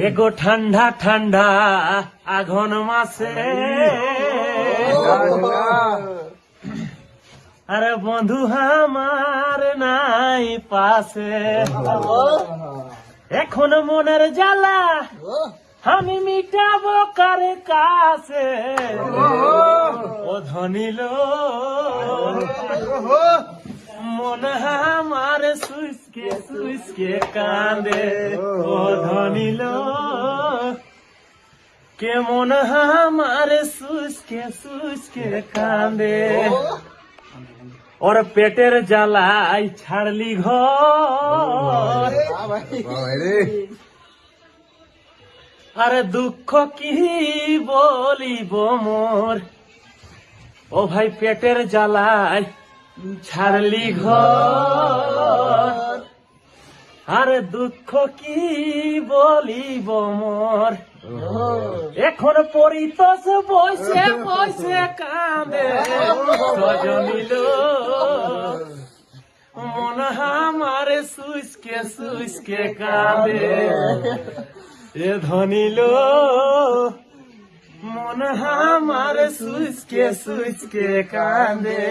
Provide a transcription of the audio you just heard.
এগো ঠান্ডা ঠান্ডা আঘন মাসে আরে বন্ধু আমার নাই পাশে, এখন মনের জ্বালা আমি মিটাবো কার কাছে। ও ধনিল মন আমার সুইসকে কাঁদে। ও ধনিল কে মন আমার সুইসকে কাঁদে। ওর পেটের জ্বালাই ছাড়লি ঘর, আরে দুঃখ কি বলিব মোর। ও ভাই পেটের জ্বালাই ছাড়লি ঘর, আরে দুঃখ কি বলিব মোর। এখন পরিতোষ বসে বসে কাঁদে। সজনিল মন আমার সুইসকে কাঁদে। এ ধনিল মন আমার সুইসকে কাঁদে।